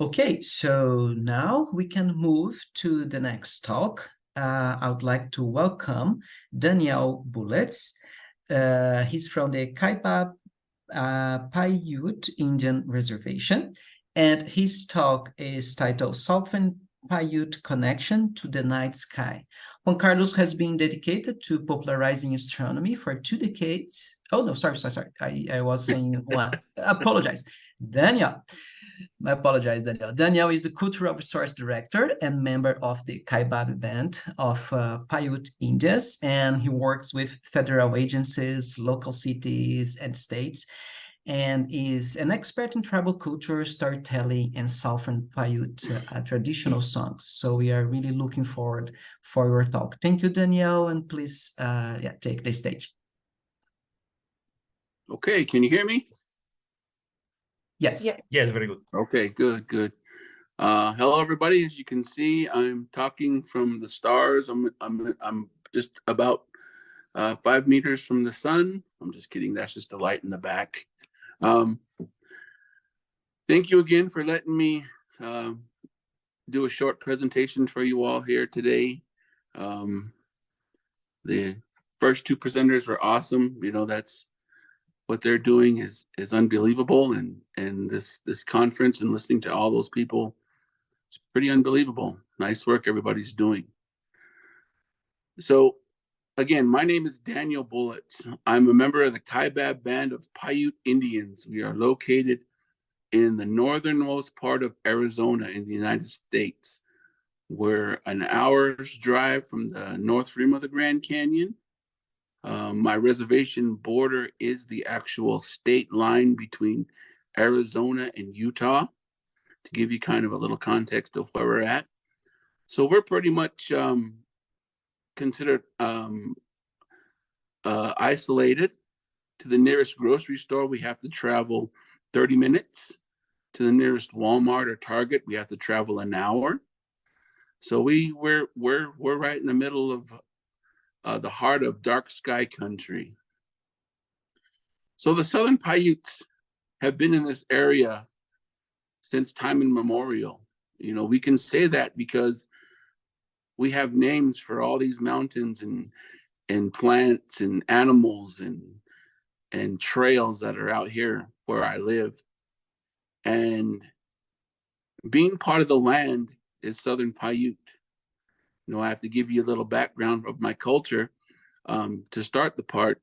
Okay, so now we can move to the next talk. I would like to welcome Daniel Bullets. He's from the Kaibab Paiute Indian Reservation, and his talk is titled Southern Paiute Connection to the Night Sky. Juan Carlos has been dedicated to popularizing astronomy for 2 decades. Oh, no, sorry. I was saying one. Apologize. Daniel. I apologize, Daniel. Daniel is a cultural resource director and member of the Kaibab band of Paiute Indians, and he works with federal agencies, local cities, and states, and is an expert in tribal culture, storytelling, and Southern Paiute traditional songs. So we are really looking forward for your talk. Thank you, Daniel, and please take the stage. Okay, can you hear me? Yes. Yeah. Yes, very good. Okay, good. Hello, everybody. As you can see, I'm talking from the stars. I'm just about 5 meters from the sun. I'm just kidding. That's just the light in the back. Thank you again for letting me do a short presentation for you all here today. The first 2 presenters were awesome. You know, that's what they're doing is unbelievable, and this conference and listening to all those people, it's pretty unbelievable. Nice work everybody's doing. So again, my name is Daniel Bullet. I'm a member of the Kaibab band of Paiute Indians. We are located in the northernmost part of Arizona in the United States. We're an hour's drive from the north rim of the Grand Canyon. My reservation border is the actual state line between Arizona and Utah, to give you kind of a little context of where we're at. So we're pretty much considered isolated. To the nearest grocery store, we have to travel 30 minutes. To the nearest Walmart or Target, we have to travel an hour. So we're right in the middle of the heart of DarkSky country. So the Southern Paiutes have been in this area since time immemorial. You know, we can say that because we have names for all these mountains and plants and animals and trails that are out here where I live. And being part of the land is Southern Paiute. You know, I have to give you a little background of my culture to start the part.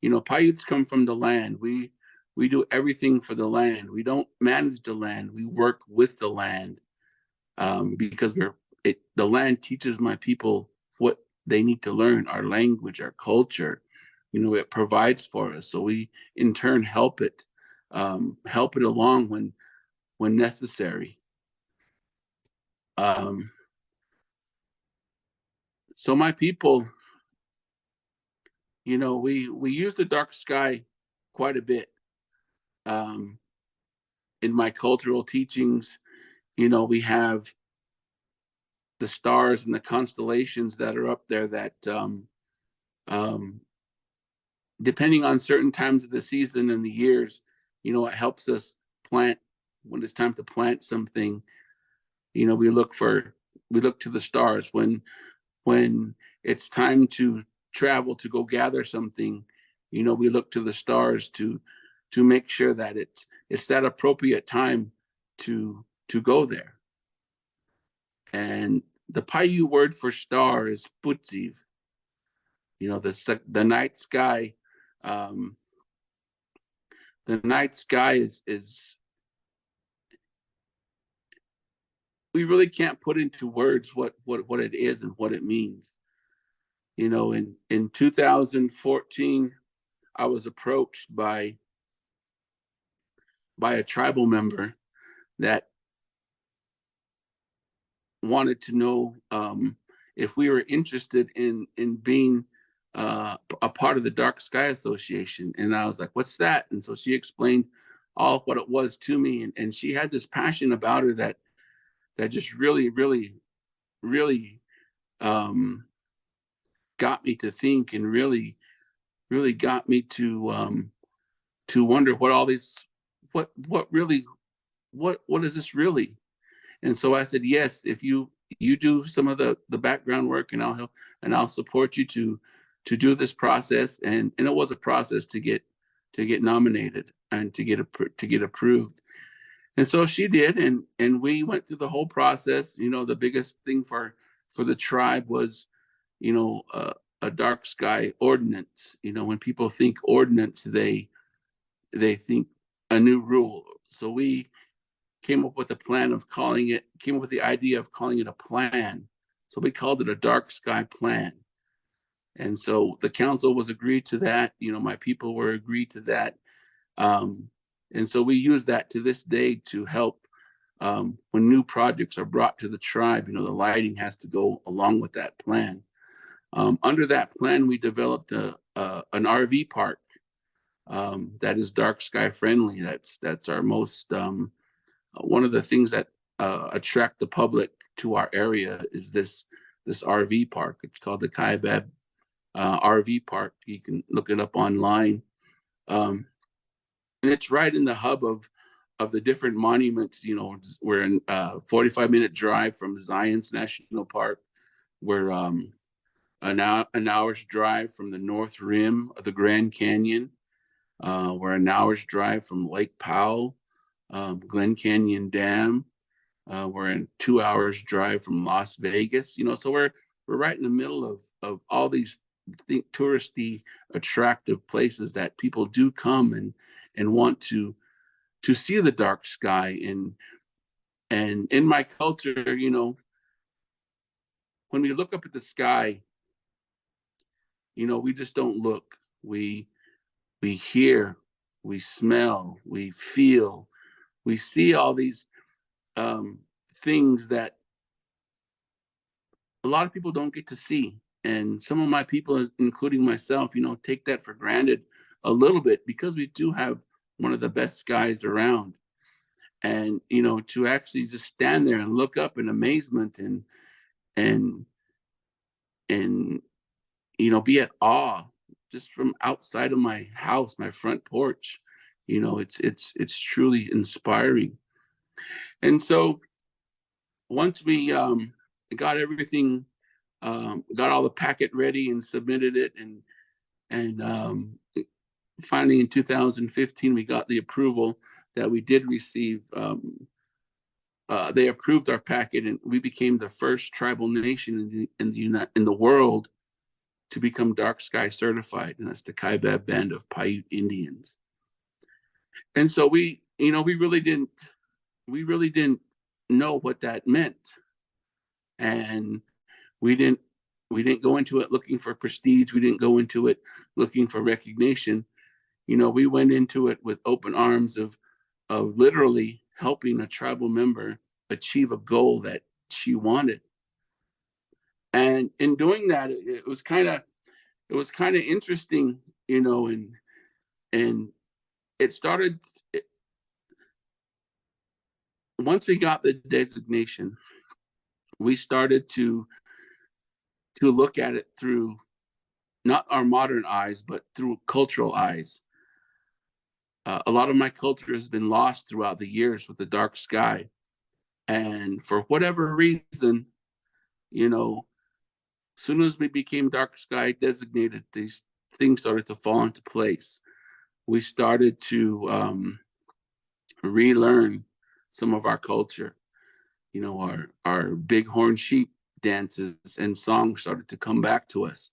You know, Paiutes come from the land. We do everything for the land. We don't manage the land. We work with the land because the land teaches my people what they need to learn, our language, our culture. You know, it provides for us. So we, in turn, help it along when necessary. So my people, you know, we use the dark sky quite a bit. In my cultural teachings, you know, we have the stars and the constellations that are up there that, depending on certain times of the season and the years, you know, it helps us plant. When it's time to plant something, you know, we look to the stars. When it's time to travel to go gather something, you know, we look to the stars to make sure that it's that appropriate time to go there. And the Paiute word for star is putsiv. You know, the night sky. The night sky is we really can't put into words what it is and what it means. You know, in 2014, I was approached by a tribal member that wanted to know if we were interested in being a part of the Dark Sky Association. And I was like, what's that? And so she explained all what it was to me. And she had this passion about her that just really, really, really got me to think, and really got me to wonder what all these, what really, what is this really? And so I said, yes, if you do some of the background work, and I'll help, and I'll support you to do this process. And it was a process to get nominated and to get approved. And so she did, and we went through the whole process. You know, the biggest thing for the tribe was, you know, a dark sky ordinance. You know, when people think ordinance, they think a new rule. So we came up with a plan of came up with the idea of calling it a plan. So we called it a dark sky plan. And so the council was agreed to that. You know, my people were agreed to that. And so we use that to this day to help when new projects are brought to the tribe. You know, the lighting has to go along with that plan. Under that plan, we developed an RV park that is dark sky friendly. That's our most one of the things that attract the public to our area is this RV park. It's called the Kaibab RV park. You can look it up online. And it's right in the hub of the different monuments. You know, we're in a 45-minute drive from Zion's National Park. We're an hour's drive from the north rim of the Grand Canyon. We're an hour's drive from Lake Powell, Glen Canyon Dam. We're in 2 hours drive from Las Vegas. You know, so we're right in the middle of all these touristy, attractive places that people do come and want to see the dark sky. And in my culture, you know, when we look up at the sky, you know, we just don't look. We hear, we smell, we feel, we see all these things that a lot of people don't get to see. And some of my people, including myself, you know, take that for granted a little bit, because we do have one of the best skies around. And, you know, to actually just stand there and look up in amazement and you know, be at awe just from outside of my house, my front porch, you know, it's truly inspiring. And so once we got everything, got all the packet ready and submitted it, and finally in 2015 we got the approval that we did receive. They approved our packet, and we became the first tribal nation in the world to become dark sky certified, and that's the Kaibab Band of Paiute Indians. And so we, you know, we really didn't know what that meant, and we didn't go into it looking for prestige. We didn't go into it looking for recognition. You know, we went into it with open arms of literally helping a tribal member achieve a goal that she wanted. And in doing that, it was kind of interesting, you know, and it started. Once we got the designation, we started to look at it through not our modern eyes, but through cultural eyes. A lot of my culture has been lost throughout the years with the dark sky. And for whatever reason, you know, as soon as we became dark sky designated, these things started to fall into place. We started to relearn some of our culture. You know, our bighorn sheep dances and songs started to come back to us.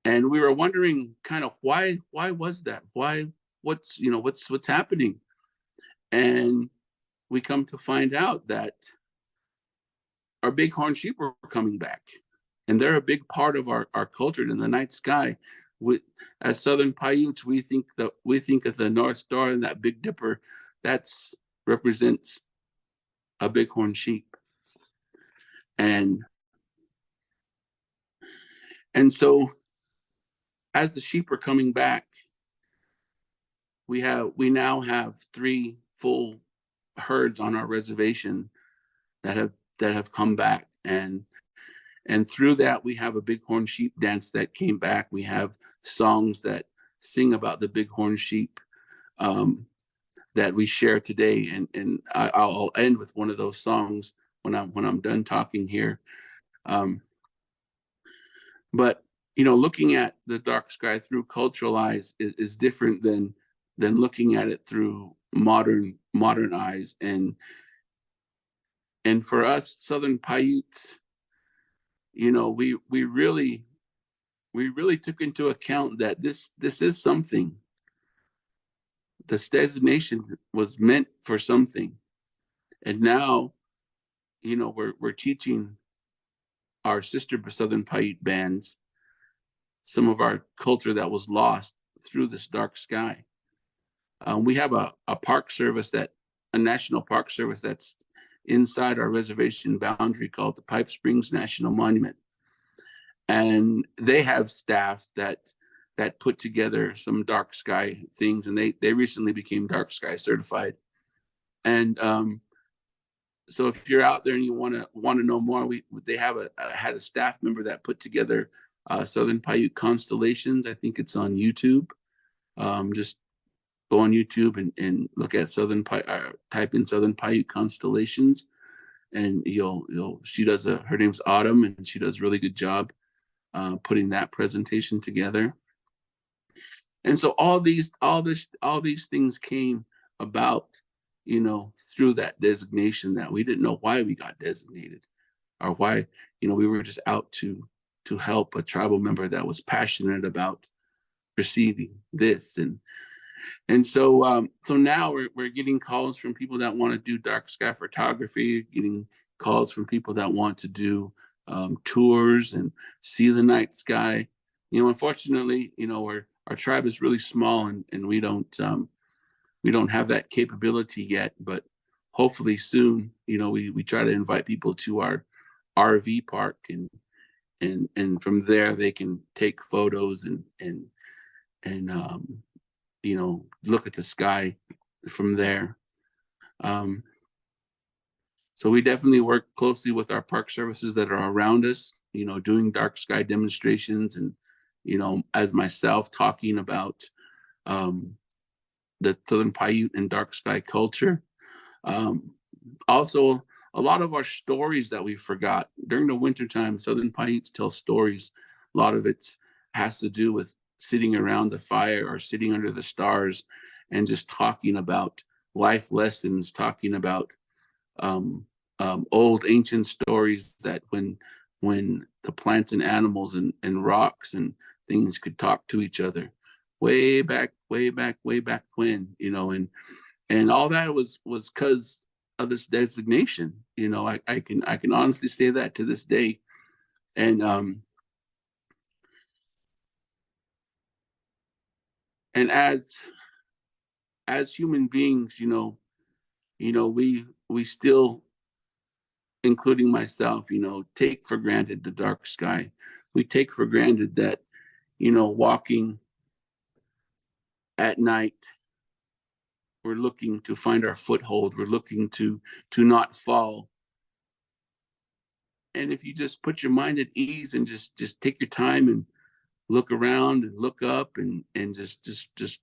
And we were wondering kind of why was that? What's happening? And we come to find out that our bighorn sheep were coming back, and they're a big part of our culture in the night sky. As Southern Paiute, we think of the North Star and that Big Dipper, that's represents a bighorn sheep. And so as the sheep are coming back, we now have 3 full herds on our reservation that have come back. And And through that, we have a bighorn sheep dance that came back. We have songs that sing about the bighorn sheep that we share today. And I'll end with one of those songs when I'm done talking here. But looking at the dark sky through cultural eyes is different than looking at it through modern eyes. And for us Southern Paiute, we really took into account that this is something. This designation was meant for something, and now we're teaching our sister Southern Paiute bands some of our culture that was lost through this dark sky. We have a national park service that's inside our reservation boundary called the Pipe Springs National Monument. And they have staff that put together some dark sky things, and they recently became dark sky certified. And so if you're out there and you want to know more, they had a staff member that put together Southern Paiute constellations. I think it's on YouTube. Just go on YouTube and look at type in Southern Paiute constellations, and she does her name's Autumn, and she does a really good job putting that presentation together. And so all these things came about, through that designation, that we didn't know why we got designated, or why, we were just out to help a tribal member that was passionate about receiving this. And so now we're getting calls from people that want to do dark sky photography, getting calls from people that want to do tours and see the night sky. Unfortunately, our tribe is really small, and we don't have that capability yet. But hopefully soon, we try to invite people to our RV park, and from there they can take photos and look at the sky from there. So we definitely work closely with our park services that are around us, doing dark sky demonstrations, and as myself talking about the Southern Paiute and dark sky culture. Also, a lot of our stories that we forgot during the wintertime, Southern Paiutes tell stories. A lot of it has to do with sitting around the fire or sitting under the stars and just talking about life lessons, talking about old ancient stories, that when the plants and animals and rocks and things could talk to each other way back when, and all that was because of this designation. I can honestly say that to this day. And as human beings, we still, including myself, take for granted the dark sky. We take for granted that, walking at night, we're looking to find our foothold. We're looking to not fall. And if you just put your mind at ease and just take your time and look around and look up and just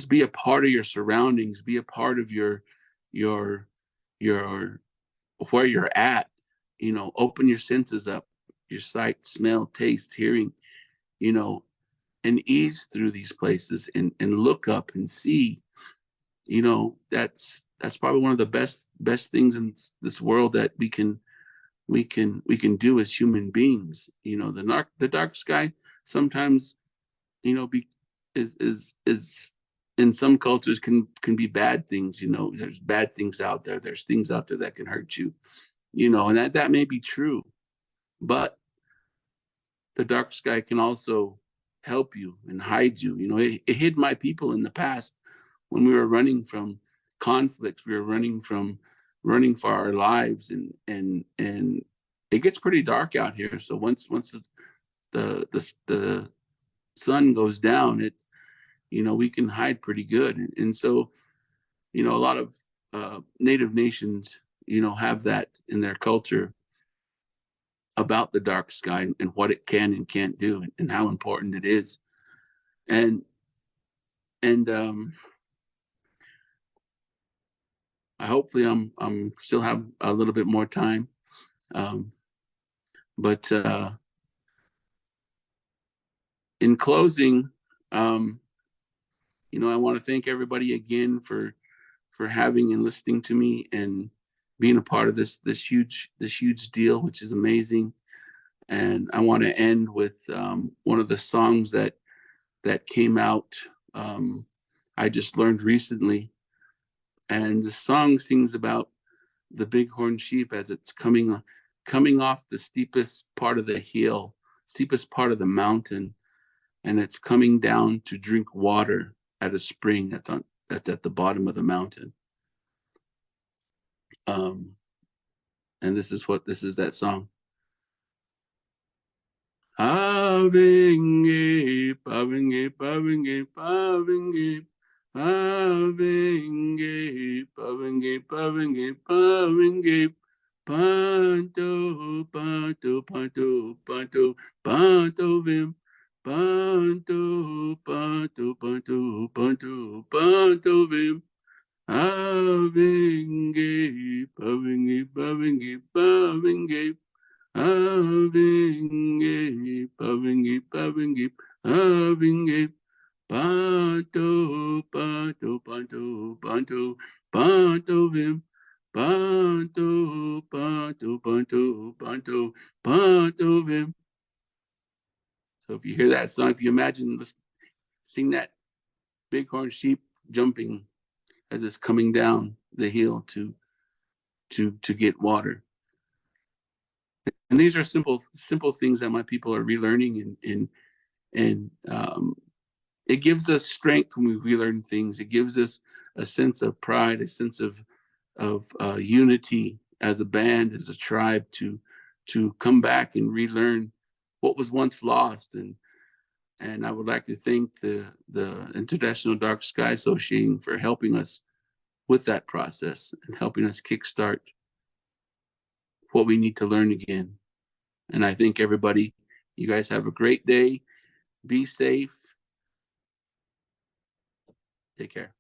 be a part of your surroundings, be a part of your where you're at, open your senses up, your sight, smell, taste, hearing, and ease through these places and look up and see, that's probably one of the best things in this world that we can do as human beings. The dark sky sometimes, is in some cultures can be bad things. There's bad things out there. There's things out there that can hurt you, and that may be true, but the dark sky can also help you and hide you. It hid my people in the past when we were running from conflicts. We were running for our lives, and it gets pretty dark out here. So once the sun goes down, we can hide pretty good. And so, a lot of Native nations, have that in their culture. about the dark sky and what it can and can't do, and how important it is. And I hopefully I'm still have a little bit more time, but in closing, you know, I want to thank everybody again for having and listening to me and being a part of this huge deal, which is amazing. And I want to end with one of the songs that came out. I just learned recently, and the song sings about the bighorn sheep as it's coming off the steepest part of the hill, steepest part of the mountain, and it's coming down to drink water at a spring that's at the bottom of the mountain. And this is that song. Avinge, pavinge, pavinge, pavinge, pavinge, pavinge, pavinge, pavinge, panto, panto, panto, panto, panto, vim, panto, panto, panto, panto, panto, vim, avinge, pavinge, pavinge, pavinge, avinge, pavinge, pavinge, avinge, panto, panto, panto, panto, panto, vim, panto, panto, panto, panto, panto, vim. So if you hear that song, if you imagine, sing that bighorn sheep jumping as it's coming down the hill to get water. And these are simple things that my people are relearning, and it gives us strength when we relearn things. It gives us a sense of pride, a sense of unity as a band, as a tribe, to come back and relearn what was once lost. And I would like to thank the International Dark Sky Association for helping us with that process and helping us kickstart what we need to learn again. And I thank everybody. You guys have a great day. Be safe. Take care.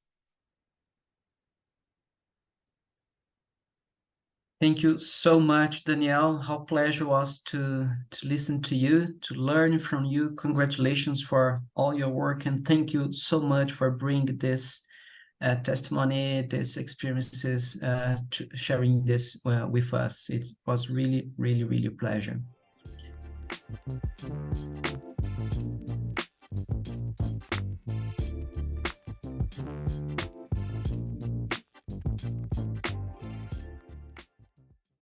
Thank you so much, Daniel. How pleasure was to listen to you, to learn from you. Congratulations for all your work, and thank you so much for bringing this testimony, these experiences, sharing this with us. It was really, really, really a pleasure.